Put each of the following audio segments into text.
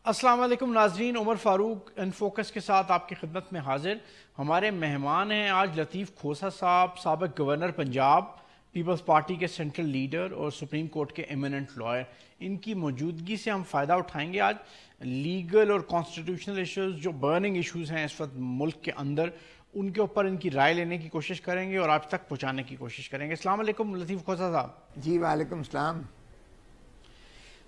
अस्सलाम वालेकुम नाजरीन, उमर फ़ारूक इन फोकस के साथ आपकी खिदमत में हाजिर। हमारे मेहमान हैं आज लतीफ़ खोसा साहब, साबिक़ गवर्नर पंजाब, पीपल्स पार्टी के सेंट्रल लीडर और सुप्रीम कोर्ट के एमिनेंट लॉयर। इनकी मौजूदगी से हम फ़ायदा उठाएंगे आज लीगल और कॉन्स्टिट्यूशनल इशूज़, जो बर्निंग इशूज़ हैं इस वक्त मुल्क के अंदर, उनके ऊपर इनकी राय लेने की कोशिश करेंगे और आप तक पहुँचाने की कोशिश करेंगे। अस्सलाम वालेकुम लतीफ़ खोसा साहब। जी वालेकुम सलाम।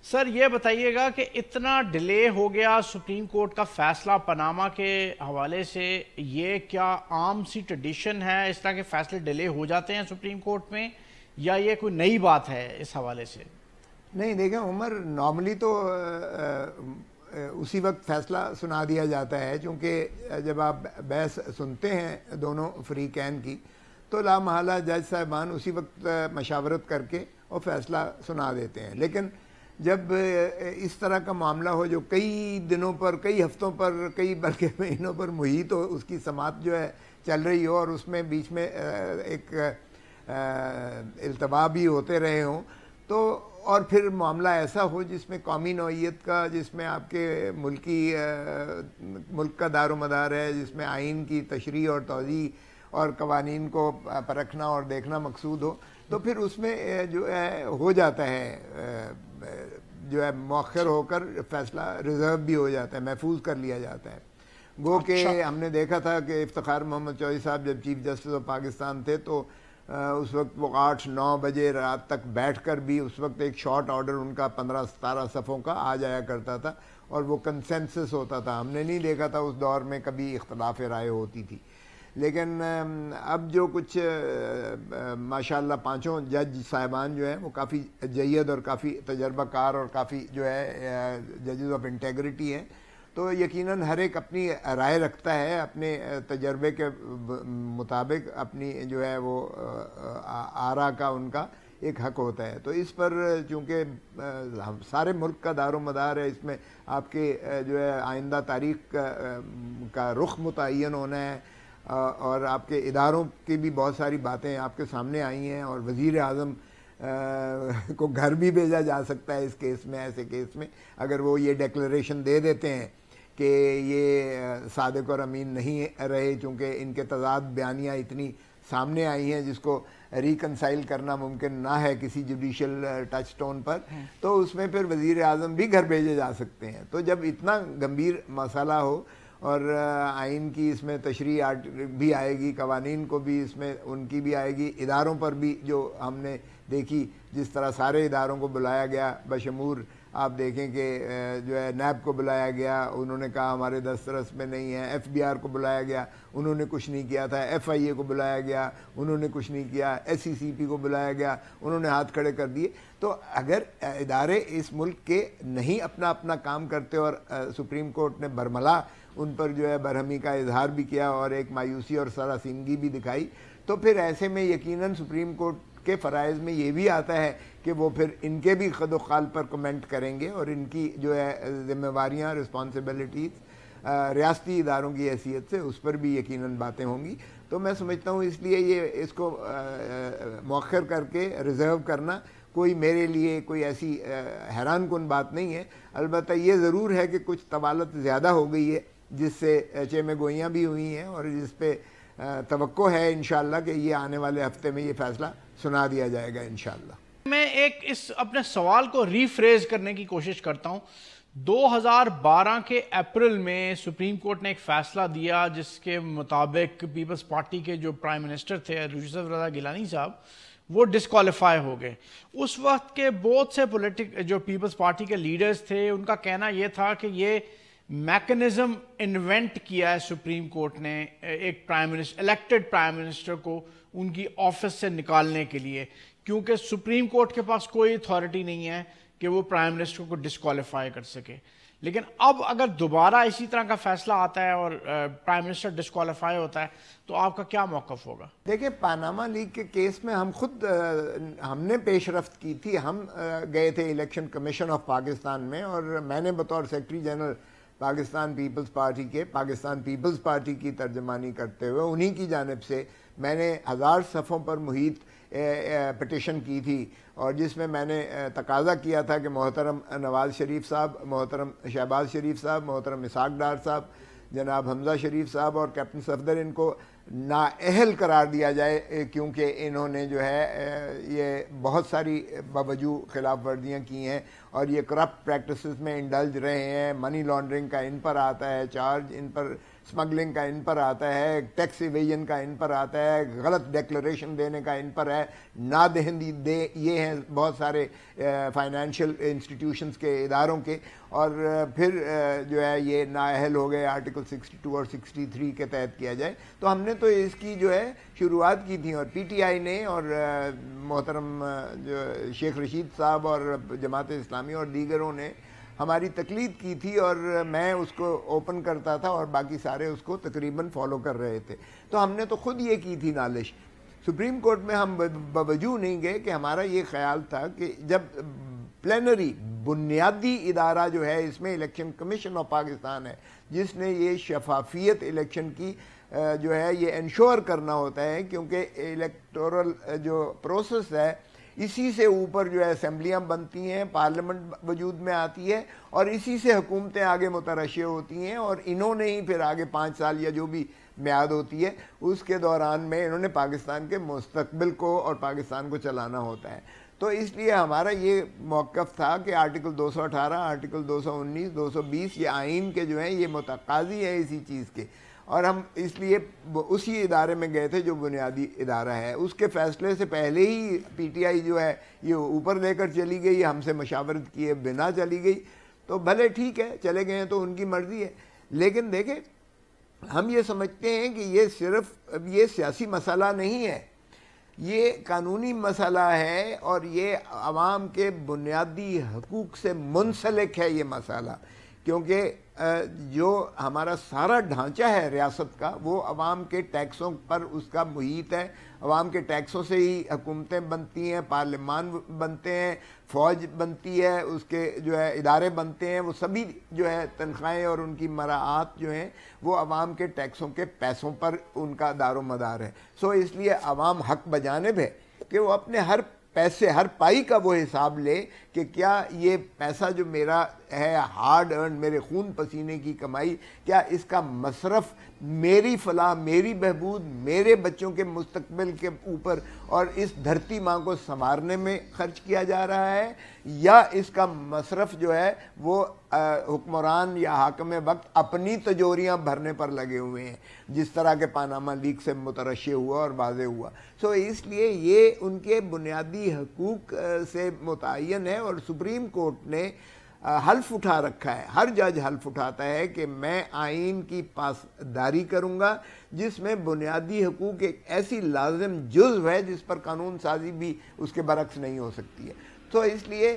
सर ये बताइएगा कि इतना डिले हो गया सुप्रीम कोर्ट का फैसला पनामा के हवाले से, ये क्या आम सी ट्रेडिशन है, इस तरह के फैसले डिले हो जाते हैं सुप्रीम कोर्ट में, या ये कोई नई बात है इस हवाले से? नहीं देखें उमर, नॉर्मली तो उसी वक्त फैसला सुना दिया जाता है, क्योंकि जब आप बहस सुनते हैं दोनों फ्रीकैन की तो लामहला जज साहिबान उसी वक्त मशावरत करके और फैसला सुना देते हैं। लेकिन जब इस तरह का मामला हो जो कई दिनों पर, कई हफ्तों पर, कई बल्कि महीनों पर मुहित हो, उसकी समात जो है चल रही हो और उसमें बीच में एक इल्तवा भी होते रहे हों, तो और फिर मामला ऐसा हो जिसमें कौमी नौइयत का, जिसमें आपके मुल्क का दारो मदार है, जिसमें आइन की तशरीह और तौज़ी और कवानीन को परखना और देखना मकसूद हो, तो फिर उसमें जो है हो जाता है, जो है मौखर होकर फैसला रिजर्व भी हो जाता है, महफूज कर लिया जाता है। गो के हमने देखा था कि इफ्तिखार मोहम्मद चौधरी साहब जब चीफ जस्टिस ऑफ पाकिस्तान थे तो उस वक्त वो 8-9 बजे रात तक बैठकर भी उस वक्त एक शॉर्ट ऑर्डर उनका 15-17 सफ़ों का आ जाया करता था और वो कंसेंसस होता था। हमने नहीं देखा था उस दौर में कभी इख्तलाफ राय होती थी। लेकिन अब जो कुछ माशाल्लाह पांचों जज साहिबान जो हैं वो काफ़ी जय्यद और काफ़ी तजर्बाकार और काफ़ी जो है जजेस ऑफ इंटेग्रिटी हैं, तो यकीनन हर एक अपनी राय रखता है, अपने तजर्बे के मुताबिक अपनी जो है वो आरा का उनका एक हक होता है। तो इस पर चूँकि सारे मुल्क का दारो मदार है, इसमें आपके जो है आइंदा तारीख का रुख मुतय्यन होना है और आपके इदारों की भी बहुत सारी बातें आपके सामने आई हैं और वज़ीर आज़म को घर भी भेजा जा सकता है इस केस में, ऐसे केस में अगर वो ये डिक्लेरेशन दे देते हैं कि ये सादिक और अमीन नहीं रहे, चूँकि इनके तज़ाद बयानियाँ इतनी सामने आई हैं जिसको रिकनसाइल करना मुमकिन ना है किसी जुडिशल टच स्टोन पर, तो उसमें फिर वज़ीर आज़म भी घर भेजे जा सकते हैं। तो जब इतना गंभीर मसला हो और आइन की इसमें तशरीह भी आएगी, कवानीन को भी इसमें उनकी भी आएगी, इदारों पर भी जो हमने देखी जिस तरह सारे इदारों को बुलाया गया, बशमूर आप देखें कि जो है नैब को बुलाया गया, उन्होंने कहा हमारे दस्तरस में नहीं है, FBR को बुलाया गया, उन्होंने कुछ नहीं किया था, FIA को बुलाया गया, उन्होंने कुछ नहीं किया, SCCP को बुलाया गया, उन्होंने हाथ खड़े कर दिए। तो अगर इदारे इस मुल्क के नहीं अपना अपना काम करते और सुप्रीम कोर्ट ने बरमला उन पर जो है बरहमी का इजहार भी किया और एक मायूसी और सरासिंगी भी दिखाई, तो फिर ऐसे में यकीनन सुप्रीम कोर्ट के फ़राइज़ में ये भी आता है कि वो फिर इनके भी ख़ुद-व-ख़ाल पर कमेंट करेंगे और इनकी जो है ज़िम्मेवारियाँ, रिस्पॉन्सिबिलिटीज़ रियासती इदारों की हैसियत से उस पर भी यकीनन बातें होंगी। तो मैं समझता हूँ इसलिए ये इसको मौखर करके रिज़र्व करना कोई मेरे लिए कोई ऐसी हैरान कुन बात नहीं है। अलबत्ता ये ज़रूर है कि कुछ तवालत ज़्यादा हो गई है जिससे चेमें गोइयाँ भी हुई हैं और जिस पे तवक्को है इंशाअल्लाह कि ये आने वाले हफ्ते में ये फैसला सुना दिया जाएगा इंशाअल्लाह। मैं एक इस अपने सवाल को रीफ्रेज करने की कोशिश करता हूँ। 2012 के अप्रैल में सुप्रीम कोर्ट ने एक फैसला दिया जिसके मुताबिक पीपल्स पार्टी के जो प्राइम मिनिस्टर थे यूसुफ रज़ा गिलानी साहब, वो डिस्क्वालीफाई हो गए। उस वक्त के बहुत से जो पीपल्स पार्टी के लीडर्स थे, उनका कहना यह था कि ये मैकेनिज्म इन्वेंट किया है सुप्रीम कोर्ट ने एक इलेक्टेड प्राइम मिनिस्टर को उनकी ऑफिस से निकालने के लिए, क्योंकि सुप्रीम कोर्ट के पास कोई अथॉरिटी नहीं है कि वो प्राइम मिनिस्टर को डिस्क्वालीफाई कर सके। लेकिन अब अगर दोबारा इसी तरह का फैसला आता है और प्राइम मिनिस्टर डिस्क्वालीफाई होता है तो आपका क्या मौक़िफ़ होगा? देखिए, पानामा लीक के केस में हम खुद हमने पेशरफ्त की थी। हम गए थे इलेक्शन कमीशन ऑफ पाकिस्तान में और मैंने बतौर सेक्रेटरी जनरल पाकिस्तान पीपल्स पार्टी की तर्जमानी करते हुए उन्हीं की जानिब से मैंने 1000 सफ़ों पर मुहित पिटिशन की थी और जिसमें मैंने तकाजा किया था कि मोहतरम नवाज़ शरीफ साहब, मोहतरम शहबाज शरीफ साहब, मोहतरम इसाक डार साहब, जनाब हमज़ा शरीफ साहब और कैप्टन सफदर इनको नाअहल करार दिया जाए, क्योंकि इन्होंने जो है ये बहुत सारी बावजू खिलाफ वर्जियाँ की हैं और ये करप्ट प्रैक्टिसेस में इंडल्ज रहे हैं। मनी लॉन्ड्रिंग का इन पर आता है चार्ज, इन पर स्मगलिंग का इन पर आता है, टैक्स इवेजन का इन पर आता है, गलत डिक्लेरेशन देने का इन पर है, ना दहंदी दे, ये हैं बहुत सारे फाइनेंशियल इंस्टीट्यूशंस के इदारों के। और फिर जो है ये नाअहल हो गए आर्टिकल 62 और 63 के तहत किया जाए। तो हमने तो इसकी जो है शुरुआत की थी और पीटीआई ने और मोहतरम जो शेख रशीद साहब और जमात इस्लामी और दीगरों ने हमारी तकलीद की थी और मैं उसको ओपन करता था और बाकी सारे उसको तकरीबन फॉलो कर रहे थे। तो हमने तो खुद ये की थी नालिश। सुप्रीम कोर्ट में हम बावजूद नहीं गए कि हमारा ये ख्याल था कि जब प्लेनरी बुनियादी इदारा जो है इसमें इलेक्शन कमीशन ऑफ पाकिस्तान है, जिसने ये शफाफियत इलेक्शन की जो है ये इंश्योर करना होता है, क्योंकि इलेक्टोरल जो प्रोसेस है इसी से ऊपर जो है असम्बलियाँ बनती हैं, पार्लियामेंट वजूद में आती है और इसी से हुकूमतें आगे मुतरश्शे होती हैं और इन्होंने ही फिर आगे 5 साल या जो भी म्याद होती है उसके दौरान में इन्होंने पाकिस्तान के मुस्तकबिल को और पाकिस्तान को चलाना होता है। तो इसलिए हमारा ये मौक़िफ़ था कि आर्टिकल 218, आर्टिकल 219, 220 ये आइन के जो हैं ये मुतक़ाज़ी है इसी चीज़ के, और हम इसलिए उसी इदारे में गए थे जो बुनियादी इदारा है। उसके फ़ैसले से पहले ही पीटीआई जो है ये ऊपर लेकर चली गई, हमसे मशावरत किए बिना चली गई। तो भले ठीक है, चले गए हैं तो उनकी मर्ज़ी है, लेकिन देखें हम ये समझते हैं कि ये सिर्फ ये सियासी मसला नहीं है, ये कानूनी मसला है और ये अवाम के बुनियादी हकूक़ से मुंसलिक है ये मसला, क्योंकि जो हमारा सारा ढांचा है रियासत का वो अवाम के टैक्सों पर उसका मुहीत है। अवाम के टैक्सों से ही हुकूमतें बनती हैं, पार्लियामान बनते हैं, फ़ौज बनती है, उसके जो है इदारे बनते हैं, वो सभी जो है तनख्वाहें और उनकी मराआत जो हैं वो अवाम के टैक्सों के पैसों पर उनका दारो मदार है। सो इसलिए अवाम हक बजानिब है कि वो अपने हर पैसे, हर पाई का वो हिसाब ले कि क्या ये पैसा जो मेरा है हार्ड अर्न, मेरे खून पसीने की कमाई, क्या इसका मसरफ़ मेरी फलाह, मेरी बहबूद, मेरे बच्चों के मुस्तकबिल के ऊपर और इस धरती माँ को संवारने में खर्च किया जा रहा है, या इसका मसरफ़ जो है वो हुक्मरान या हाकिम वक्त अपनी तिजोरियाँ भरने पर लगे हुए हैं, जिस तरह के पानामा लीक से मुतरश्शे हुआ और वाज़े हुआ। सो इसलिए ये उनके बुनियादी हकूक़ से मुतय्यन है और सुप्रीम कोर्ट ने हल्फ उठा रखा है, हर जज हल्फ उठाता है कि मैं आइन की पासदारी करूँगा जिसमें बुनियादी हकूक़ एक ऐसी लाजिम जुज़्व है जिस पर कानून साजी भी उसके बरक्स नहीं हो सकती है। तो इसलिए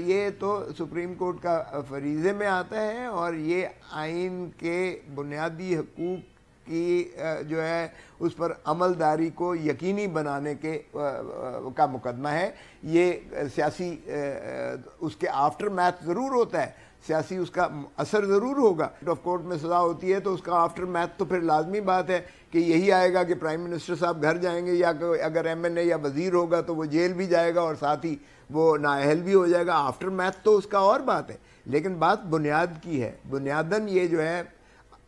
ये तो सुप्रीम कोर्ट का फरीज़े में आता है और ये आइन के बुनियादी हकूक़ की जो है उस पर अमलदारी को यकीनी बनाने के का मुकदमा है। ये सियासी उसके आफ्टर मैथ ज़रूर होता है, सियासी उसका असर ज़रूर होगा। ऑफ कोर्ट में सज़ा होती है तो उसका आफ्टर मैथ तो फिर लाजमी बात है कि यही आएगा कि प्राइम मिनिस्टर साहब घर जाएंगे, या अगर एमएनए या वज़ीर होगा तो वो जेल भी जाएगा और साथ ही वो नाअहल भी हो जाएगा। आफ्टर मैथ तो उसका और बात है, लेकिन बात बुनियाद की है। बुनियादन ये जो है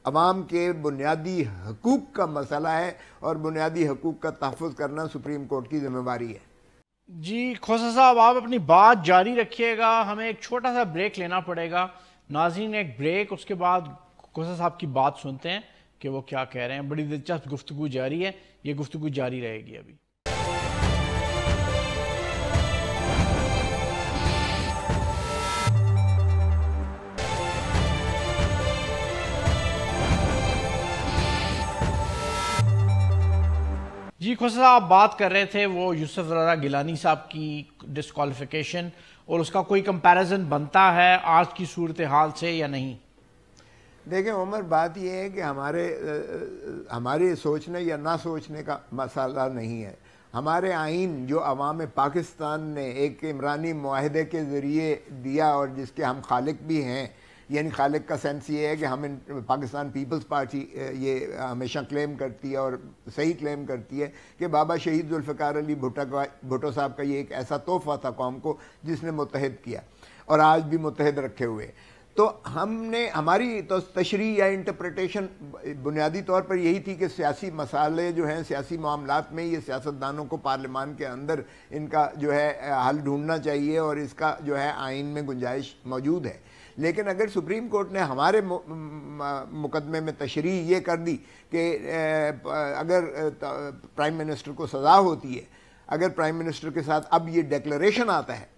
अवाम के बुनियादी हकूक़ का मसला है और बुनियादी हकूक़ का तहफ़्फ़ुज़ करना सुप्रीम कोर्ट की ज़िम्मेवारी है। जी खोसा साहब, आप अपनी बात जारी रखिएगा, हमें एक छोटा सा ब्रेक लेना पड़ेगा। नाज़रीन एक ब्रेक, उसके बाद खोसा साहब की बात सुनते हैं कि वो क्या कह रहे हैं। बड़ी दिलचस्प गुफ्तगू जारी है, ये गुफ्तगू जारी रहेगी अभी। जी खोसा साहब, आप बात कर रहे थे वो यूसुफ रज़ा गिलानी साहब की डिस्क्वालिफिकेशन और उसका कोई कंपैरिजन बनता है आज की सूरत हाल से या नहीं? देखें उमर, बात यह है कि हमारे सोचने या ना सोचने का मसला नहीं है। हमारे आइन जो अवाम पाकिस्तान ने एक इमरानी मुआहदे के ज़रिए दिया और जिसके हम खालिक भी हैं, यानी खालिक का सेंस ये है कि हम पाकिस्तान पीपल्स पार्टी ये हमेशा क्लेम करती है और सही क्लेम करती है कि बाबा शहीद जुल्फ़िकार अली भुट्टो साहब का ये एक ऐसा तोहफा था कौम को जिसने मुत्तहिद किया और आज भी मुत्तहिद रखे हुए। तो हमने हमारी तो तशरीह या इंटरप्रिटेशन बुनियादी तौर पर यही थी कि सियासी मसाले जो हैं सियासी मामलात में ये सियासतदानों को पार्लियामान के अंदर इनका जो है हल ढूंढना चाहिए और इसका जो है आइन में गुंजाइश मौजूद है। लेकिन अगर सुप्रीम कोर्ट ने हमारे मुकदमे में तशरीह ये कर दी कि अगर प्राइम मिनिस्टर को सज़ा होती है, अगर प्राइम मिनिस्टर के साथ अब ये डिक्लेरेशन आता है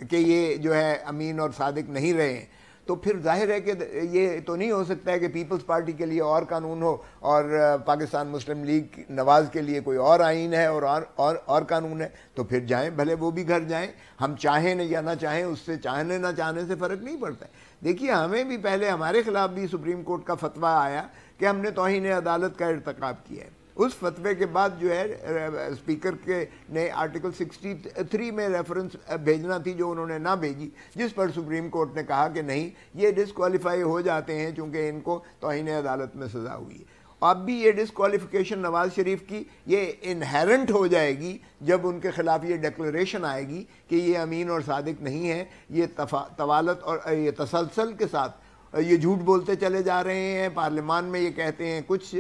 कि ये जो है अमीन और सादिक नहीं रहे हैं, तो फिर जाहिर है कि ये तो नहीं हो सकता है कि पीपल्स पार्टी के लिए और कानून हो और पाकिस्तान मुस्लिम लीग नवाज के लिए कोई और आइन है और कानून है। तो फिर जाएं, भले वो भी घर जाएं, हम चाहें या ना चाहें, उससे चाहने ना चाहने से फ़र्क नहीं पड़ता है। देखिए, हमें भी पहले हमारे खिलाफ भी सुप्रीम कोर्ट का फतवा आया कि हमने तौहीन अदालत का इर्तिकाब किया है। उस फतवे के बाद जो है स्पीकर के ने आर्टिकल 63 में रेफरेंस भेजना थी जो उन्होंने ना भेजी, जिस पर सुप्रीम कोर्ट ने कहा कि नहीं, ये डिस्क्वालीफाई हो जाते हैं चूंकि इनको तौहीन अदालत में सज़ा हुई है। अब भी ये डिस्क्वालिफिकेशन नवाज शरीफ की ये इनहेरेंट हो जाएगी जब उनके खिलाफ ये डिक्लेरेशन आएगी कि ये अमीन और सादिक नहीं है, ये तवालत और ये तसलसल के साथ ये झूठ बोलते चले जा रहे हैं। पार्लियामान में ये कहते हैं कुछ,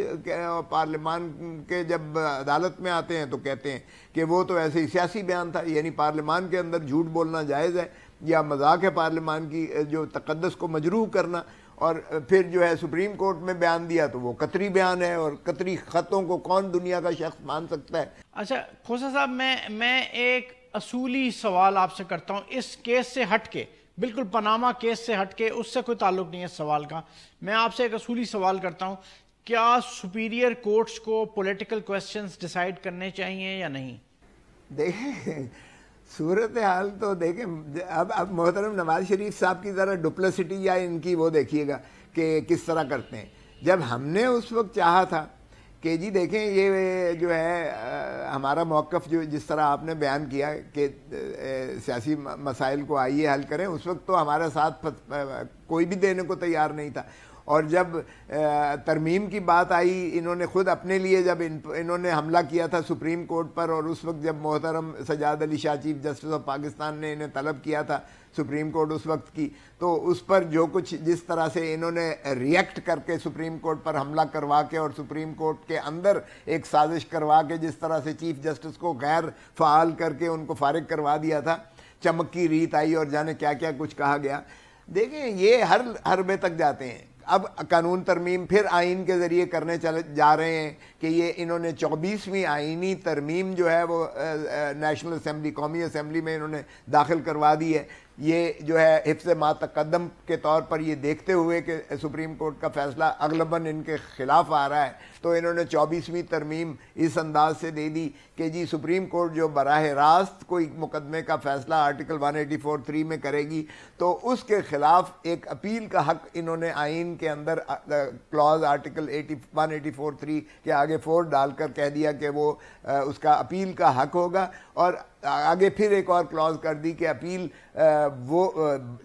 पार्लियामान के जब अदालत में आते हैं तो कहते हैं कि वो तो ऐसे ही सियासी बयान था। यानी पार्लियामान के अंदर झूठ बोलना जायज़ है या मजाक है पार्लियामान की जो तकद्दस को मजरूह करना। और फिर जो है सुप्रीम कोर्ट में बयान दिया तो वो कतरी बयान है, और कतरी ख़तों को कौन दुनिया का शख्स मान सकता है। अच्छा खोसा साहब, मैं एक असूली सवाल आपसे करता हूँ, इस केस से हट के, बिल्कुल पनामा केस से हटके, उससे कोई ताल्लुक नहीं है सवाल का। मैं आपसे एक असूली सवाल करता हूं, क्या सुपीरियर कोर्ट्स को पॉलिटिकल क्वेश्चंस डिसाइड करने चाहिए या नहीं? देखें, सूरत हाल तो देखें, अब मोहतरम नवाज शरीफ साहब की ज़रा डुप्लिसिटी या इनकी वो देखिएगा कि किस तरह करते हैं। जब हमने उस वक्त चाहा था कि जी देखें ये जो है हमारा मौक़िफ़ जो जिस तरह आपने बयान किया कि सियासी मसाइल को आइए हल करें, उस वक्त तो हमारे साथ कोई भी देने को तैयार नहीं था। और जब तरमीम की बात आई, इन्होंने खुद अपने लिए जब इन्होंने हमला किया था सुप्रीम कोर्ट पर, और उस वक्त जब मोहतरम Sajjad Ali Shah chief justice of Pakistan ने इन्हें तलब किया था सुप्रीम कोर्ट उस वक्त की, तो उस पर जो कुछ जिस तरह से इन्होंने रिएक्ट करके सुप्रीम कोर्ट पर हमला करवा के और सुप्रीम कोर्ट के अंदर एक साजिश करवा के जिस तरह से चीफ जस्टिस को गैर फ़ाल करके उनको फारिग करवा दिया था, चमक की रीत आई और जाने क्या क्या कुछ कहा गया। देखें, ये हर हरबे तक जाते हैं। अब कानून तरमीम फिर आइन के ज़रिए करने चले जा रहे हैं कि ये इन्होंने 24वीं आइनी तरमीम जो है वो नेशनल असम्बली, कौमी असम्बली में इन्होंने दाखिल करवा दी है। ये जो है हिफ्ज़ मा तक़द्दम के तौर पर ये देखते हुए कि सुप्रीम कोर्ट का फ़ैसला अगलबन इनके ख़िलाफ़ आ रहा है, तो इन्होंने 24वीं तरमीम इस अंदाज से दे दी कि जी सुप्रीम कोर्ट जो बराह रास्त कोई मुकदमे का फ़ैसला आर्टिकल 184(3) में करेगी तो उसके ख़िलाफ़ एक अपील का हक़ इन्होंने आइन के अंदर क्लॉज आर्टिकल 184(3) के आगे 4 डालकर कह दिया कि वो उसका अपील का हक़ होगा। और आगे फिर एक और क्लॉज कर दी कि अपील वो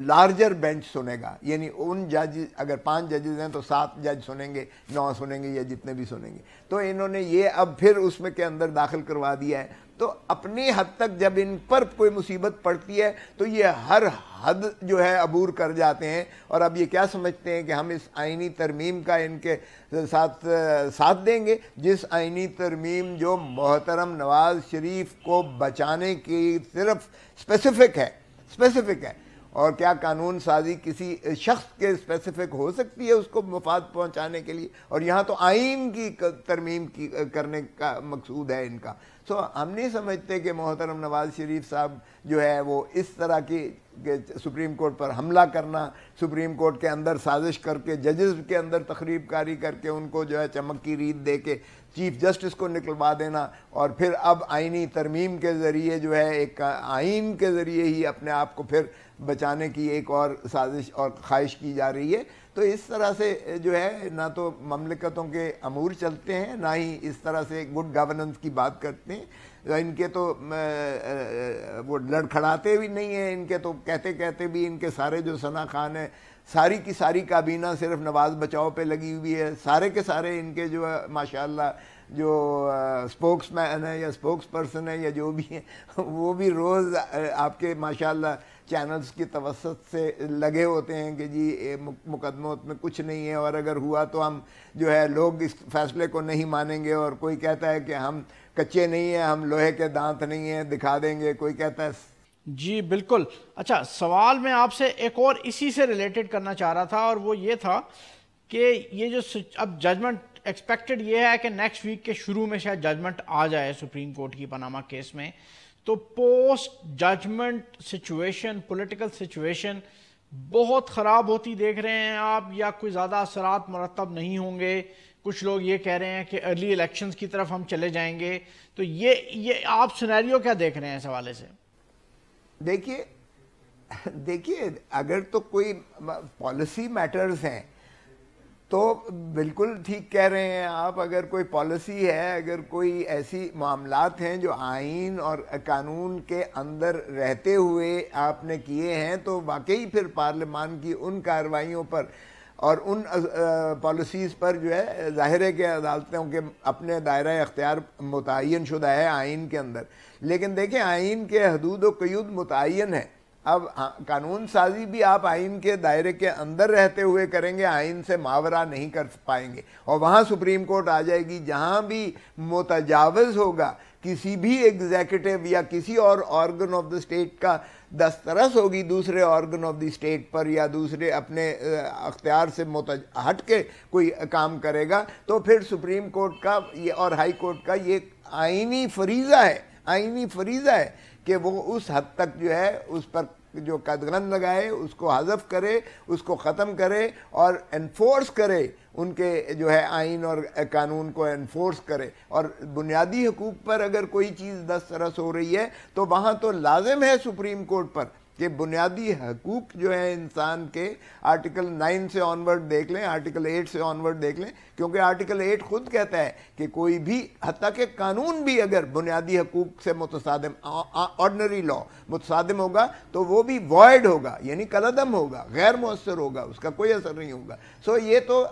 लार्जर बेंच सुनेगा, यानी उन जज, अगर 5 जजेस हैं तो 7 जज सुनेंगे, 9 सुनेंगे या जितने भी सुनेंगे। तो इन्होंने ये अब फिर उसमें के अंदर दाखिल करवा दिया है। तो अपनी हद तक जब इन पर कोई मुसीबत पड़ती है तो ये हर हद जो है अबूर कर जाते हैं, और अब ये क्या समझते हैं कि हम इस आइनी तरमीम का इनके साथ देंगे, जिस आइनी तरमीम जो मोहतरम नवाज शरीफ को बचाने की सिर्फ स्पेसिफिक है। और क्या कानून साजी किसी शख्स के स्पेसिफिक हो सकती है उसको मुफाद पहुंचाने के लिए? और यहाँ तो आइन की तरमीम की करने का मकसूद है इनका। सो हम नहीं समझते कि मोहतरम नवाज शरीफ साहब जो है वो इस तरह की सुप्रीम कोर्ट पर हमला करना, सुप्रीम कोर्ट के अंदर साजिश करके, जजेस के अंदर तखरीब कारी करके उनको जो है चमक की रीत दे के चीफ जस्टिस को निकलवा देना, और फिर अब आइनी तरमीम के ज़रिए जो है एक आइन के ज़रिए ही अपने आप को फिर बचाने की एक और साजिश और ख्वाहिश की जा रही है। तो इस तरह से जो है ना तो ममलिकतों के अमूर चलते हैं, ना ही इस तरह से गुड गवर्नेंस की बात करते हैं। इनके तो वो लड़खड़ाते भी नहीं हैं, इनके तो कहते कहते भी इनके सारे जो सना खान है सारी की सारी काबीना सिर्फ नवाज बचाओ पे लगी हुई है, सारे के सारे इनके जो है माशाल्लाह जो स्पोक्समैन है या स्पोक्स पर्सन है या जो भी है वो भी रोज़ आपके माशाल्लाह चैनल्स की तवसत से लगे होते हैं कि जी मुकदमों में कुछ नहीं है, और अगर हुआ तो हम जो है लोग इस फैसले को नहीं मानेंगे, और कोई कहता है कि हम कच्चे नहीं हैं, हम लोहे के दांत नहीं हैं, दिखा देंगे, कोई कहता है। जी बिल्कुल। अच्छा, सवाल मैं आपसे एक और इसी से रिलेटेड करना चाह रहा था, और वो ये था कि ये जो अब जजमेंट एक्सपेक्टेड ये है कि नेक्स्ट वीक के शुरू में शायद जजमेंट आ जाए सुप्रीम कोर्ट की पनामा केस में, तो post judgment situation, political situation बहुत ख़राब होती देख रहे हैं आप, या कोई ज़्यादा असरात मुरतब नहीं होंगे? कुछ लोग ये कह रहे हैं कि अर्ली इलेक्शंस की तरफ हम चले जाएंगे, तो ये आप सिनेरियो क्या देख रहे हैं इस हवाले से? देखिए अगर तो कोई पॉलिसी मैटर्स हैं तो बिल्कुल ठीक कह रहे हैं आप। अगर कोई पॉलिसी है, अगर कोई ऐसी मामलात हैं जो आइन और कानून के अंदर रहते हुए आपने किए हैं, तो वाकई फिर पार्लियामान की उन कार्रवाइयों पर और उन पॉलिसीज़ पर जो है ज़ाहिर है कि अदालतों के अपने दायरा अख्तियार मुतय्यन शुदा है आइन के अंदर। लेकिन देखें, आइन के हदूद व क़यूद मुतय्यन है। अब कानून साजी भी आप आइन के दायरे के अंदर रहते हुए करेंगे, आइन से मावरा नहीं कर पाएंगे, और वहाँ सुप्रीम कोर्ट आ जाएगी। जहाँ भी मुतजावज़ होगा किसी भी एग्जीक्यूटिव या किसी और ऑर्गन ऑफ द स्टेट का दस्तरस होगी दूसरे ऑर्गन ऑफ द स्टेट पर, या दूसरे अपने अख्तियार से हट के कोई काम करेगा, तो फिर सुप्रीम कोर्ट का ये और हाई कोर्ट का ये आइनी फरीज़ा है, आइनी फरीज़ा है कि वो उस हद तक जो है उस पर जो कदगन लगाए, उसको हज़फ करे, उसको ख़त्म करे और एनफोर्स करे, उनके जो है आइन और कानून को एनफोर्स करे। और बुनियादी हकूक़ पर अगर कोई चीज़ दस्तरस हो रही है तो वहाँ तो लाजिम है सुप्रीम कोर्ट पर कि बुनियादी हकूक़ जो है इंसान के, आर्टिकल 9 से ऑनवर्ड देख लें, आर्टिकल 8 से ऑनवर्ड देख लें, क्योंकि आर्टिकल 8 खुद कहता है कि कोई भी, हत्ता के कानून भी अगर बुनियादी हकूक़ से मुतसादिम, ऑर्डनरी लॉ मुतसादिम होगा तो वो भी वॉइड होगा, यानी कलअदम होगा, गैर मुअस्सर होगा, उसका कोई असर नहीं होगा। सो ये तो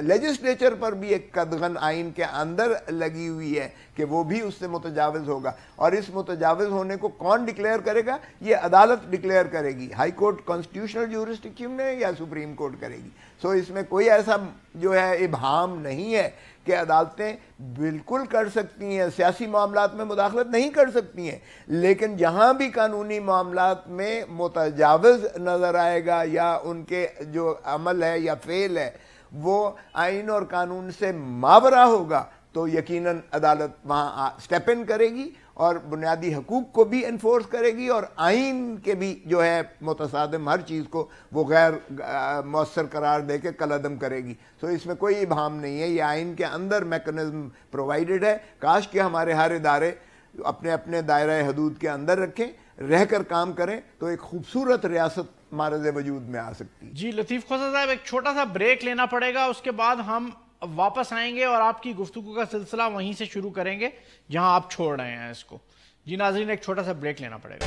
लेजिस्लेचर पर भी एक कदगन आइन के अंदर लगी हुई है कि वो भी उससे मुतजाविज़ होगा, और इस मुतजाविज़ होने को कौन डिक्लेयर करेगा? ये अदालत डिक्लेयर करेगी। हाई कोर्ट कॉन्स्टिट्यूशनल ज्यूरिसडिक्शन है या सुप्रीम कोर्ट करेगी। सो इसमें कोई ऐसा जो है इबहाम नहीं है कि अदालतें बिल्कुल कर सकती हैं, सियासी मामलात में मुदाखलत नहीं कर सकती हैं, लेकिन जहाँ भी कानूनी मामलात में मुतजाविज़ नज़र आएगा या उनके जो अमल है या फेल है वो आइन और कानून से मावरा होगा, तो यकीनन अदालत वहाँ स्टेप इन करेगी और बुनियादी हकूक़ को भी इन्फोर्स करेगी, और आइन के भी जो है मुतसादिम हर चीज़ को वो गैर मौसर करार दे के कलअदम करेगी। तो इसमें कोई इबहाम नहीं है, ये आइन के अंदर मैकेनिज्म प्रोवाइडेड है। काश कि हमारे हर इदारे अपने अपने दायरा हदूद के अंदर रखें, रहकर काम करें, तो एक खूबसूरत रियासत मारज़ वजूद में आ सकती है। जी लतीफ़ खोसा साहब, एक छोटा सा ब्रेक लेना पड़ेगा, उसके बाद हम वापस आएंगे और आपकी गुफ्तगू का सिलसिला वहीं से शुरू करेंगे जहां आप छोड़ रहे हैं इसको। जी नाज़रीन, एक छोटा सा ब्रेक लेना पड़ेगा।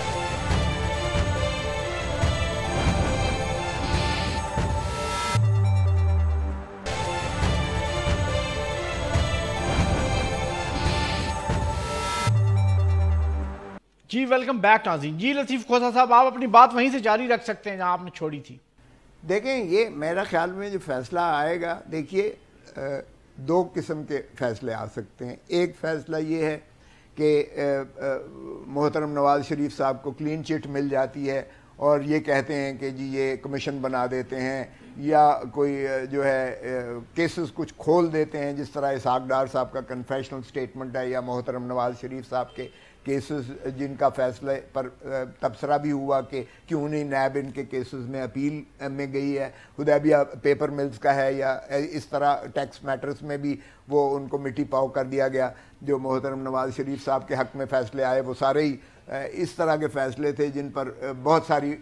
जी वेलकम बैक नाज़रीन। जी लतीफ़ खोसा साहब, आप अपनी बात वहीं से जारी रख सकते हैं जहां आपने छोड़ी थी। देखें, ये मेरा ख्याल में जो फैसला आएगा, देखिए दो किस्म के फ़ैसले आ सकते हैं। एक फ़ैसला ये है कि मोहतरम नवाज़ शरीफ साहब को क्लीन चिट मिल जाती है और ये कहते हैं कि जी ये कमीशन बना देते हैं, या कोई जो है केसेस कुछ खोल देते हैं, जिस तरह इसहाक डार साहब का कन्फेशनल स्टेटमेंट है, या मोहतरम नवाज़ शरीफ साहब के केसेस जिनका फैसले पर तबसरा भी हुआ कि क्यों नहीं नैब इनके केसेस में अपील में गई है। हुदैबिया पेपर मिल्स का है, या इस तरह टैक्स मैटर्स में भी वो उनको मिट्टी पाव कर दिया गया। जो मोहतरम नवाज़ शरीफ साहब के हक़ में फ़ैसले आए वो सारे ही इस तरह के फ़ैसले थे जिन पर बहुत सारी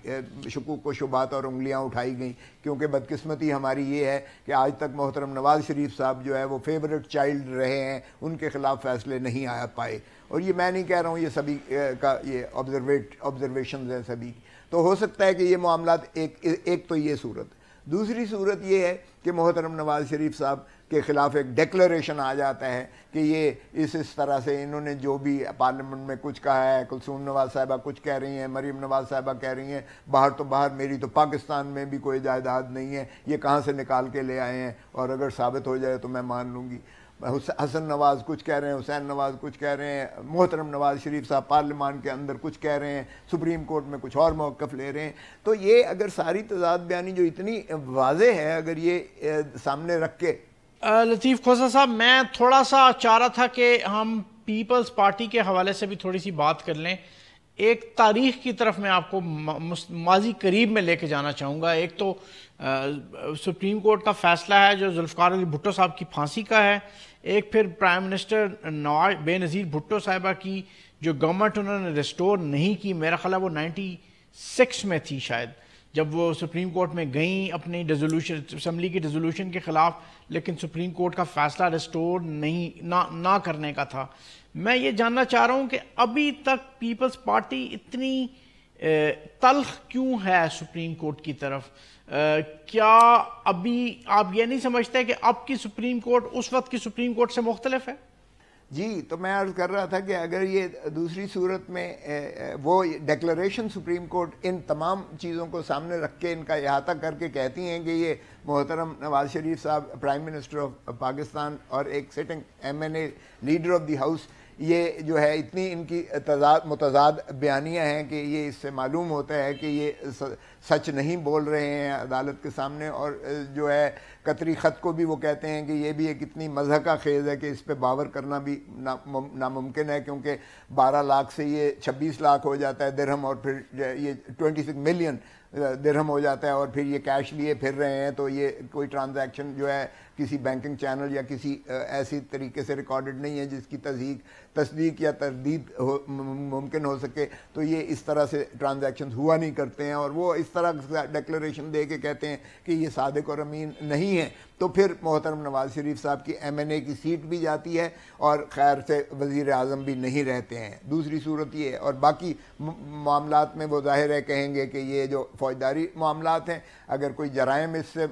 शुकूक व शुबात और उंगलियां उठाई गई, क्योंकि बदकिस्मती हमारी ये है कि आज तक मोहतरम नवाज़ शरीफ साहब जो है वो फेवरेट चाइल्ड रहे हैं, उनके ख़िलाफ़ फ़ैसले नहीं आ पाए। और ये मैं नहीं कह रहा हूँ, ये सभी का ये ऑब्जर्वेशन है सभी। तो हो सकता है कि ये मामला एक तो ये सूरत। दूसरी सूरत ये है कि मोहतरम नवाज शरीफ साहब के ख़िलाफ़ एक डिक्लेरेशन आ जाता है कि ये इस तरह से इन्होंने जो भी पार्लियामेंट में कुछ कहा है, कुलसूम नवाज साहिबा कुछ कह रही हैं, मरीम नवाज साहिबा कह रही हैं, बाहर तो बाहर, मेरी तो पाकिस्तान में भी कोई जायदाद नहीं है, ये कहाँ से निकाल के ले आए हैं, और अगर साबित हो जाए तो मैं मान लूँगी। हसन नवाज कुछ कह रहे हैं, हुसैन नवाज कुछ कह रहे हैं, मोहतरम नवाज शरीफ साहब पार्लियामान के अंदर कुछ कह रहे हैं, सुप्रीम कोर्ट में कुछ और मौक़िफ़ ले रहे हैं। तो ये अगर सारी तज़ाद बयानी जो इतनी वाज़ेह है, अगर ये सामने रख के लतीफ़ खोसा साहब, मैं थोड़ा सा चाह रहा था कि हम पीपल्स पार्टी के हवाले से भी थोड़ी सी बात कर लें। एक तारीख की तरफ मैं आपको माजी करीब में लेके जाना चाहूँगा। एक तो सुप्रीम कोर्ट का फैसला है जो जुल्फ़िकार अली भुट्टो साहब की फांसी का है, एक फिर प्राइम मिनिस्टर नवाज बेनज़ीर भुट्टो साहिबा की जो गवर्नमेंट उन्होंने रिस्टोर नहीं की, मेरा ख्याल है वो 96 में थी शायद, जब वो सुप्रीम कोर्ट में गई अपनी रेजोल्यूशन, असम्बली की रेजोल्यूशन के ख़िलाफ़, लेकिन सुप्रीम कोर्ट का फैसला रिस्टोर ना करने का था। मैं ये जानना चाह रहा हूँ कि अभी तक पीपल्स पार्टी इतनी तल्ख क्यों है सुप्रीम कोर्ट की तरफ? क्या अभी आप ये नहीं समझते कि अब की सुप्रीम कोर्ट उस वक्त की सुप्रीम कोर्ट से मुख्तलिफ है? जी, तो मैं अर्ज़ कर रहा था कि अगर ये दूसरी सूरत में वो डिक्लेरेशन सुप्रीम कोर्ट इन तमाम चीज़ों को सामने रख के इनका अहाता करके कहती हैं कि ये मोहतरम नवाज शरीफ साहब प्राइम मिनिस्टर ऑफ पाकिस्तान और एक sitting MNA leader of the house, ये जो है इतनी इनकी मुतज़ाद बयानियाँ हैं कि ये इससे मालूम होता है कि ये सच नहीं बोल रहे हैं अदालत के सामने। और जो है कतरी ख़त को भी वो कहते हैं कि ये भी एक इतनी मज़हका खेज़ है कि इस पे बावर करना भी नामुमकिन है, क्योंकि 12 लाख से ये 26 लाख हो जाता है दिरहम, और फिर ये 26 मिलियन दिरहम हो जाता है, और फिर ये कैश लिए फिर रहे हैं। तो ये कोई ट्रांजैक्शन जो है किसी बैंकिंग चैनल या किसी ऐसी तरीके से रिकॉर्डेड नहीं है जिसकी तस्दीक या तरदीद मुमकिन हो सके। तो ये इस तरह से ट्रांजैक्शन हुआ नहीं करते हैं, और वो इस तरह का डिक्लेरेशन दे के कहते हैं कि ये सादिक और अमीन नहीं है। तो फिर मोहतरम नवाज शरीफ साहब की MNA की सीट भी जाती है और खैर से वज़ीर आज़म भी नहीं रहते हैं। दूसरी सूरत ये है, और बाकी मामलात में वो ज़ाहिर है कहेंगे कि ये जो फौजदारी मामलात हैं, अगर कोई जराइम इससे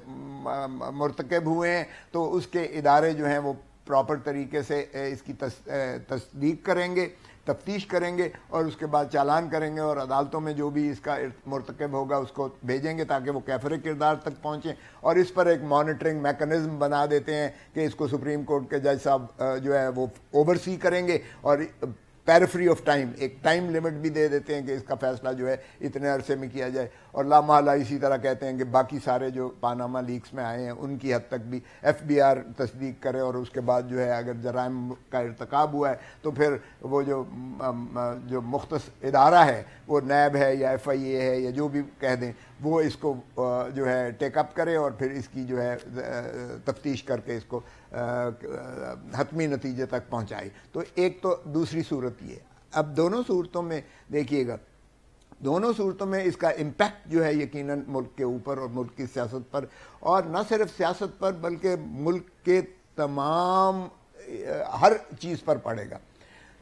मुर्तकब हुए हैं तो उसके इदारे जो हैं वो प्रॉपर तरीके से इसकी तस्दीक करेंगे, तफ्तीश करेंगे, और उसके बाद चालान करेंगे, और अदालतों में जो भी इसका मुर्तकब होगा उसको भेजेंगे ताकि वो कैफरे किरदार तक पहुँचें। और इस पर एक मॉनिटरिंग मैकेनिज़्म बना देते हैं कि इसको सुप्रीम कोर्ट के जज साहब जो है वो ओवरसी करेंगे, और पैराफ्री ऑफ टाइम, एक टाइम लिमिट भी दे देते हैं कि इसका फैसला जो है इतने अरसे में किया जाए। और लामहला इसी तरह कहते हैं कि बाकी सारे जो पानामा लीक्स में आए हैं उनकी हद तक भी FBR तस्दीक करे, और उसके बाद जो है अगर जराइम का इर्तकाब हुआ है तो फिर वो जो मुख्तस इदारा है, वो नैब है या FIA है या जो भी कह दें, वो इसको जो है टेकअप करे और फिर इसकी जो है तफ्तीश करके इसको हतमी नतीजे तक पहुँचाए। तो एक तो दूसरी सूरत ये। अब दोनों सूरतों में देखिएगा, दोनों सूरतों में इसका इम्पैक्ट जो है यकीनन मुल्क के ऊपर और मुल्क की सियासत पर, और न सिर्फ सियासत पर बल्कि मुल्क के तमाम हर चीज़ पर पड़ेगा।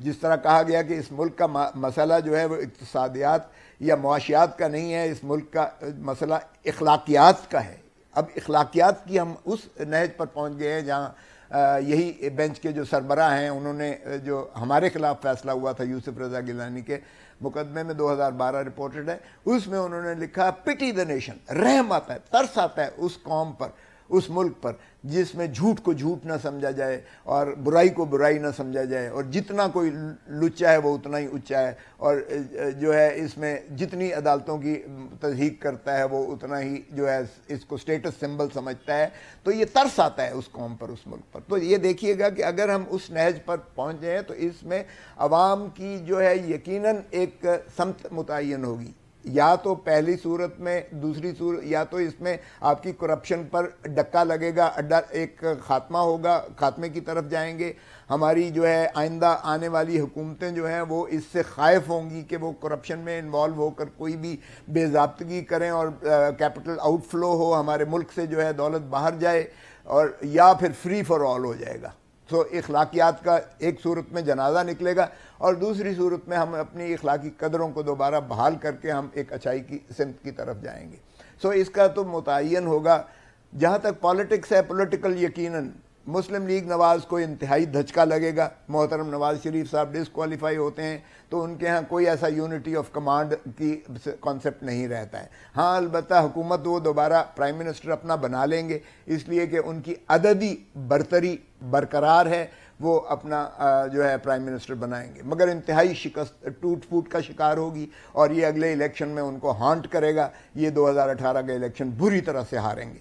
जिस तरह कहा गया कि इस मुल्क का मसला जो है वो इक़्तिसादियात या मुआशियात का नहीं है, इस मुल्क का मसला इखलाकियात का है। अब इखलाकियात की हम उस नहज पर पहुँच गए हैं जहाँ यही बेंच के जो सरबराह हैं उन्होंने जो हमारे खिलाफ फैसला हुआ था यूसुफ रज़ा गिलानी के मुकदमे में 2012 रिपोर्टेड है, उसमें उन्होंने लिखा पिटी द नेशन, रहम आता है, तरस आता है उस कौम पर, उस मुल्क पर जिसमें झूठ को झूठ ना समझा जाए और बुराई को बुराई ना समझा जाए, और जितना कोई लुच्चा है वो उतना ही उच्चा है, और जो है इसमें जितनी अदालतों की तस्दीक करता है वो उतना ही जो है इसको स्टेटस सिंबल समझता है। तो ये तरस आता है उस कौम पर, उस मुल्क पर। तो ये देखिएगा कि अगर हम उस नहज पर पहुँच जाएँ तो इसमें अवाम की जो है यकीनन एक समत मुतय्यन होगी, या तो पहली सूरत में, दूसरी सूरत या तो इसमें आपकी करप्शन पर डक्का लगेगा, अड्डा एक खात्मा होगा, खात्मे की तरफ जाएंगे। हमारी जो है आइंदा आने वाली हुकूमतें जो हैं वो इससे खाइफ होंगी कि वो करप्शन में इन्वॉल्व होकर कोई भी बेज़ाब्तगी करें और कैपिटल आउटफ्लो हो, हमारे मुल्क से जो है दौलत बाहर जाए, और या फिर फ्री फॉर ऑल हो जाएगा। तो इखलाकियात का एक सूरत में जनाजा निकलेगा, और दूसरी सूरत में हम अपनी इखलाकी कदरों को दोबारा बहाल करके हम एक अच्छाई की सिमत की तरफ जाएंगे। सो इसका तो मुतय्यन होगा। जहाँ तक पॉलिटिक्स है, पॉलिटिकल यकीनन मुस्लिम लीग नवाज को इंतहाई धचका लगेगा। मोहतरम नवाज शरीफ साहब डिसक्वालीफाई होते हैं तो उनके यहाँ कोई ऐसा यूनिटी ऑफ कमांड की कॉन्सेप्ट नहीं रहता है। हाँ, अलबत्ता हुकूमत वो दोबारा प्राइम मिनिस्टर अपना बना लेंगे, इसलिए कि उनकी अददी बरतरी बरकरार है, वो अपना जो है प्राइम मिनिस्टर बनाएंगे, मगर इंतहाई शिकस्त टूट फूट का शिकार होगी और ये अगले इलेक्शन में उनको हांट करेगा। ये 2018 का इलेक्शन बुरी तरह से हारेंगे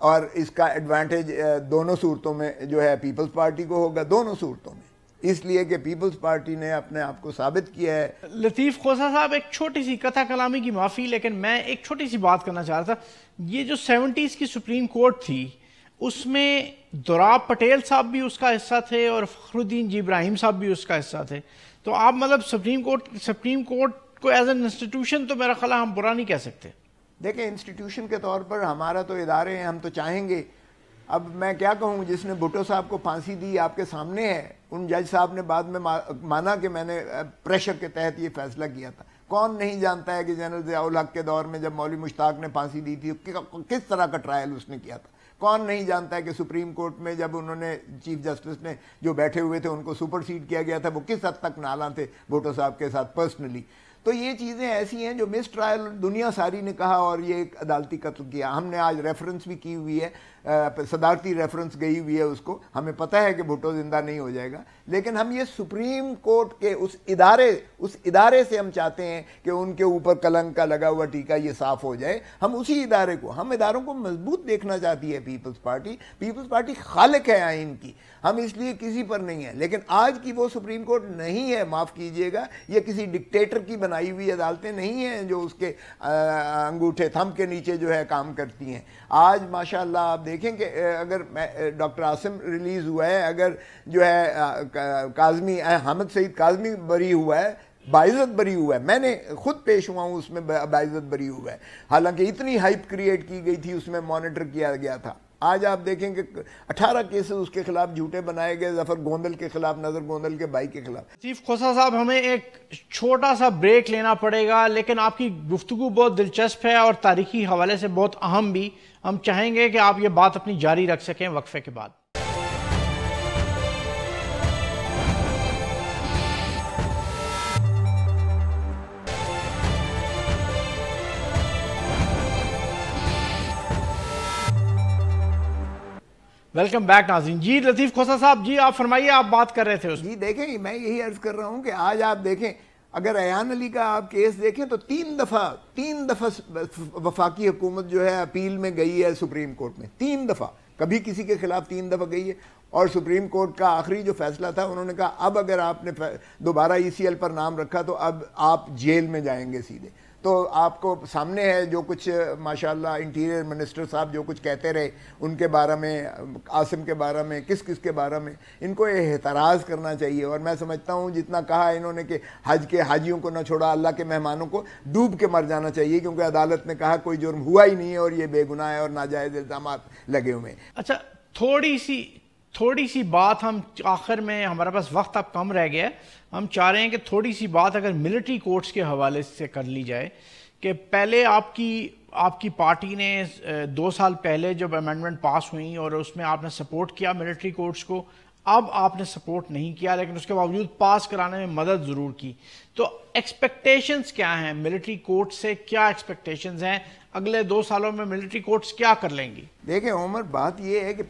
और इसका एडवांटेज दोनों सूरतों में जो है पीपल्स पार्टी को होगा, दोनों सूरतों में, इसलिए कि पीपल्स पार्टी ने अपने आप को साबित किया है। लतीफ़ खोसा साहब, एक छोटी सी कथा कलामी की माफ़ी, लेकिन मैं एक छोटी सी बात करना चाह रहा था। ये जो 70s की सुप्रीम कोर्ट थी, उसमें दोराब पटेल साहब भी उसका हिस्सा थे और फखरुद्दीन जी इब्राहिम साहब भी उसका हिस्सा थे। तो आप मतलब सुप्रीम कोर्ट को एज एन इंस्टीट्यूशन तो मेरा ख्याल हम बुरा नहीं कह सकते। देखें, इंस्टीट्यूशन के तौर पर हमारा तो इदारे हैं, हम तो चाहेंगे। अब मैं क्या कहूँ, जिसने भुट्टो साहब को फांसी दी आपके सामने है। उन जज साहब ने बाद में माना कि मैंने प्रेशर के तहत ये फैसला किया था। कौन नहीं जानता है कि जनरल ज़ियाउल हक के दौर में जब मौलवी मुश्ताक ने फांसी दी थी किस तरह का ट्रायल उसने किया था। कौन नहीं जानता है कि सुप्रीम कोर्ट में जब उन्होंने चीफ जस्टिस ने जो बैठे हुए थे उनको सुपरसीड किया गया था, वो किस हद तक नाला थे भुट्टो साहब के साथ पर्सनली। तो ये चीज़ें ऐसी हैं जो मिस ट्रायल दुनिया सारी ने कहा और ये एक अदालती कत्ल किया। हमने आज रेफरेंस भी की हुई है, सदारती रेफरेंस गई हुई है उसको। हमें पता है कि भुट्टो जिंदा नहीं हो जाएगा, लेकिन हम ये सुप्रीम कोर्ट के उस इदारे से हम चाहते हैं कि उनके ऊपर कलंक का लगा हुआ टीका ये साफ हो जाए। हम उसी इदारे को, हम इदारों को मजबूत देखना चाहती है पीपल्स पार्टी। पीपल्स पार्टी खालिक है आइन की, हम इसलिए किसी पर नहीं है। लेकिन आज की वो सुप्रीम कोर्ट नहीं है, माफ़ कीजिएगा, ये किसी डिक्टेटर की बनाई हुई अदालतें नहीं हैं जो उसके अंगूठे थंब के नीचे जो है काम करती हैं। आज माशाल्लाह आप देखें कि अगर डॉक्टर आसिम रिलीज़ हुआ है, अगर जो है काज़मी हामिद सईद काज़मी बरी हुआ है, बाइज़्ज़त बरी हुआ है, मैंने खुद पेश हुआ हूँ उसमें, बाइज़्ज़त बरी हुआ है, हालांकि इतनी हाइप क्रिएट की गई थी, उसमें मॉनिटर किया गया था। आज आप देखेंगे 18 केसेस उसके खिलाफ झूठे बनाए गए, जफर गोंदल के खिलाफ, नजर गोंदल के भाई के खिलाफ। लतीफ़ खोसा साहब, हमें एक छोटा सा ब्रेक लेना पड़ेगा, लेकिन आपकी गुफ्तगू बहुत दिलचस्प है और तारीखी हवाले से बहुत अहम भी। हम चाहेंगे कि आप ये बात अपनी जारी रख सकें वक्फे के बाद। वेलकम बैक नाज़रीन। जी लतीफ़ खोसा साहब, जी आप फरमाइए, आप बात कर रहे थे उसमें। जी देखें, मैं यही अर्ज कर रहा हूं कि आज आप देखें, अगर अयान अली का आप केस देखें तो तीन दफा वफाकी हुकूमत जो है अपील में गई है सुप्रीम कोर्ट में, 3 दफा, कभी किसी के खिलाफ 3 दफा गई है। और सुप्रीम कोर्ट का आखिरी जो फैसला था, उन्होंने कहा अब अगर आपने दोबारा ECL पर नाम रखा तो अब आप जेल में जाएंगे सीधे। तो आपको सामने है जो कुछ माशाल्लाह इंटीरियर मिनिस्टर साहब जो कुछ कहते रहे उनके बारे में, आसिम के बारे में, किस के बारे में, इनको एहतराज़ करना चाहिए। और मैं समझता हूँ जितना कहा इन्होंने कि हज के हाजियों को न छोड़ा, अल्लाह के मेहमानों को डूब के मर जाना चाहिए, क्योंकि अदालत ने कहा कोई जुर्म हुआ ही नहीं है और ये बेगुनाह है और नाजायज़ इल्ज़ामात लगे हुए हैं। अच्छा, थोड़ी सी बात हम आखिर में, हमारे पास वक्त अब कम रह गया है, हम चाह रहे हैं कि थोड़ी सी बात अगर मिलिट्री कोर्ट्स के हवाले से कर ली जाए कि पहले आपकी पार्टी ने 2 साल पहले जब अमेंडमेंट पास हुई और उसमें आपने सपोर्ट किया मिलिट्री कोर्ट्स को, अब आपने सपोर्ट नहीं किया, लेकिन उसके बावजूद पास कराने में मदद ज़रूर की। तो एक्सपेक्टेशंस क्या हैं मिलिट्री कोर्ट से, क्या एक्सपेक्टेशंस हैं अगले 2 सालों में मिलिट्री कोर्ट्स क्या कर लेंगी? देखिए उमर, बात यह है कि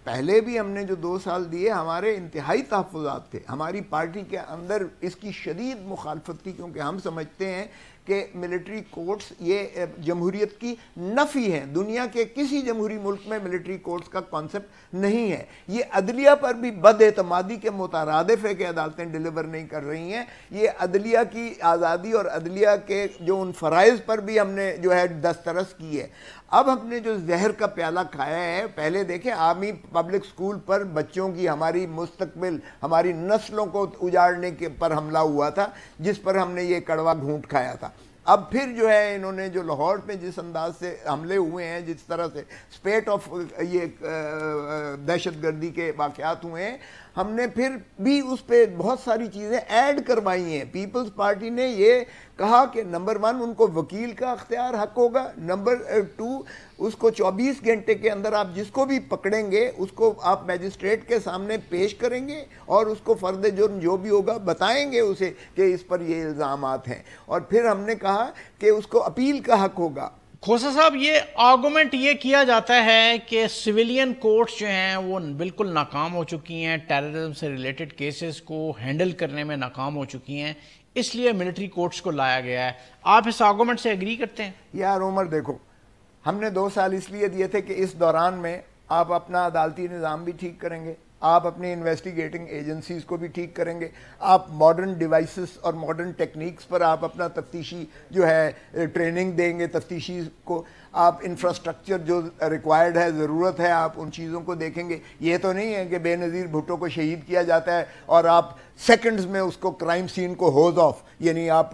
पहले भी हमने जो 2 साल दिए हमारे इंतहाई तहफ़्फ़ुज़ात थे। हमारी पार्टी के अंदर इसकी शदीद मुखालफत थी, क्योंकि हम समझते हैं कि मिलिट्री कोर्ट्स ये जमहूरियत की नफ़ी हैं। दुनिया के किसी जमहूरी मुल्क में मिलिट्री कोर्ट्स का कॉन्सेप्ट नहीं है। ये अदलिया पर भी बदएतमादी के मुतरादिफ है कि अदालतें डिलीवर नहीं कर रही हैं। ये अदलिया की आज़ादी और अदलिया के जो उन फ़राइज़ पर भी हमने जो है दस्तरस की है। अब हमने जो जहर का प्याला खाया है, पहले देखें आर्मी पब्लिक स्कूल पर बच्चों की, हमारी मुस्तकबिल, हमारी नस्लों को उजाड़ने के पर हमला हुआ था, जिस पर हमने ये कड़वा घूंट खाया था। अब फिर जो है इन्होंने जो लाहौर पे जिस अंदाज से हमले हुए हैं, जिस तरह से स्पेट ऑफ ये दहशत गर्दी के वाक़यात हुए हैं, हमने फिर भी उस पर बहुत सारी चीज़ें ऐड करवाई हैं। पीपल्स पार्टी ने ये कहा कि नंबर 1 उनको वकील का अख्तियार हक होगा, नंबर 2 उसको 24 घंटे के अंदर आप जिसको भी पकड़ेंगे उसको आप मैजिस्ट्रेट के सामने पेश करेंगे और उसको फ़र्द जुर्म जो भी होगा बताएंगे उसे कि इस पर ये इल्ज़ामात हैं। और फिर हमने कहा कि उसको अपील का हक होगा। खोसा साहब, ये आर्गूमेंट ये किया जाता है कि सिविलियन कोर्ट्स जो हैं वो बिल्कुल नाकाम हो चुकी हैं, टेररिज्म से रिलेटेड केसेस को हैंडल करने में नाकाम हो चुकी हैं, इसलिए मिलिट्री कोर्ट्स को लाया गया है। आप इस आर्गूमेंट से एग्री करते हैं? यार उमर, देखो, हमने 2 साल इसलिए दिए थे कि इस दौरान में आप अपना अदालती निज़ाम भी ठीक करेंगे, आप अपनी इन्वेस्टिगेटिंग एजेंसीज को भी ठीक करेंगे, आप मॉडर्न डिवाइसेस और मॉडर्न टेक्निक्स पर आप अपना तफ्तीशी जो है ट्रेनिंग देंगे तफ्तीशी को, आप इंफ्रास्ट्रक्चर जो रिक्वायर्ड है, ज़रूरत है, आप उन चीज़ों को देखेंगे। ये तो नहीं है कि बेनज़ीर भुट्टो को शहीद किया जाता है और आप सेकंड्स में उसको क्राइम सीन को होज ऑफ, यानी आप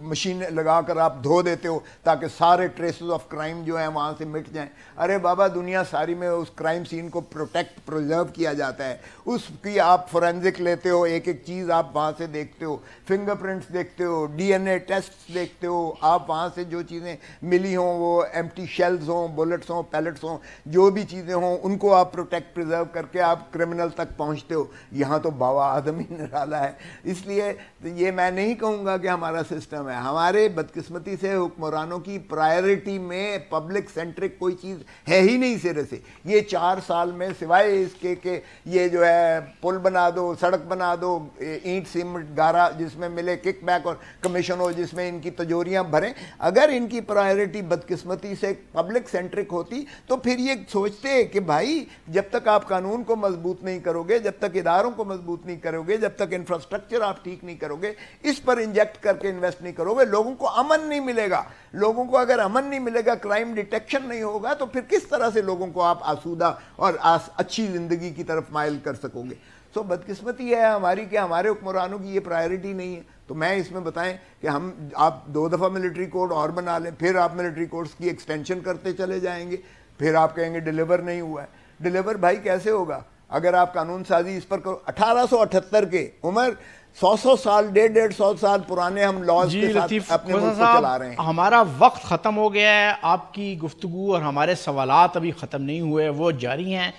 मशीन लगाकर आप धो देते हो ताकि सारे ट्रेसेस ऑफ क्राइम जो हैं वहाँ से मिट जाएं। अरे बाबा, दुनिया सारी में उस क्राइम सीन को प्रोटेक्ट प्रिजर्व किया जाता है, उसकी आप फोरेंसिक लेते हो, एक एक चीज़ आप वहाँ से देखते हो, फिंगरप्रिंट्स देखते हो, DNA टेस्ट देखते हो, आप वहाँ से जो चीज़ें मिली हों, वो एम्प्टी शेल्स हों, बुलेट्स हों, पैलेट्स हों, जो भी चीज़ें हों, उनको आप प्रोटेक्ट प्रिजर्व करके आप क्रिमिनल तक पहुँचते हो। यहाँ तो बाबा आदम ही निराला है। इसलिए ये मैं नहीं कहूँगा कि हमारा सिस्टम है, हमारे बदकिस्मती से हुक्मरानों की प्रायोरिटी में पब्लिक सेंट्रिक कोई चीज़ है ही नहीं सिरे से। ये 4 साल में सिवाय इसके कि ये जो है पुल बना दो, सड़क बना दो, ईंट सीमेंट गारा जिसमें मिले किकबैक और कमीशन हो जिसमें इनकी तिजोरियां भरें, अगर इनकी प्रायोरिटी बदकिस्मती से पब्लिक सेंट्रिक होती तो फिर ये सोचते कि भाई जब तक आप कानून को मजबूत नहीं करोगे, जब तक इदारों को मजबूत नहीं करोगे, जब तक इंफ्रास्ट्रक्चर आप ठीक नहीं करोगे, इस पर इंजेक्ट करके इन्वेस्ट नहीं करोगे, लोगों को अमन नहीं मिलेगा। लोगों को अगर अमन नहीं मिलेगा, क्राइम डिटेक्शन नहीं होगा, तो फिर किस तरह से लोगों को आप आसूदा और अच्छी जिंदगी की तरफ माइल कर सकोगे। सो बदकिस्मती है हमारी कि हमारे हुक्मरानों की ये प्रायोरिटी नहीं है। तो मैं इसमें बताएं कि आप 2 दफ़ा मिलिट्री कोड और बना लें, फिर आप मिलिट्री कोड्स की एक्सटेंशन करते चले जाएंगे, फिर आप कहेंगे डिलीवर नहीं हुआ है। डिलीवर भाई कैसे होगा अगर आप कानून साजी इस पर करो? 1878 के उमर 100 साल 150 साल पुराने हम लॉज के साथ अपने मुल्क को चला रहे हैं। हमारा वक्त ख़त्म हो गया है, आपकी गुफ्तगू और हमारे सवालात अभी ख़त्म नहीं हुए, वो जारी हैं।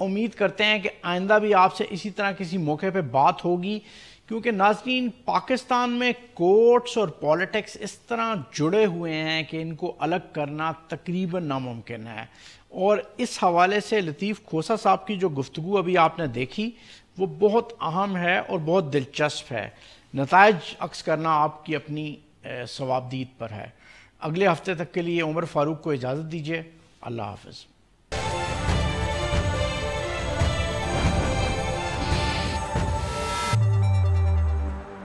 उम्मीद करते हैं कि आइंदा भी आपसे इसी तरह किसी मौके पे बात होगी, क्योंकि नाज़रीन, पाकिस्तान में कोर्ट्स और पॉलिटिक्स इस तरह जुड़े हुए हैं कि इनको अलग करना तकरीबन नामुमकिन है। और इस हवाले से लतीफ़ खोसा साहब की जो गुफ्तगू अभी आपने देखी वो बहुत अहम है और बहुत दिलचस्प है। नताइज अक्स करना आपकी अपनी सवाबदीद पर है। अगले हफ्ते तक के लिए उमर फ़ारूक को इजाज़त दीजिए। अल्लाह हाफ़िज़।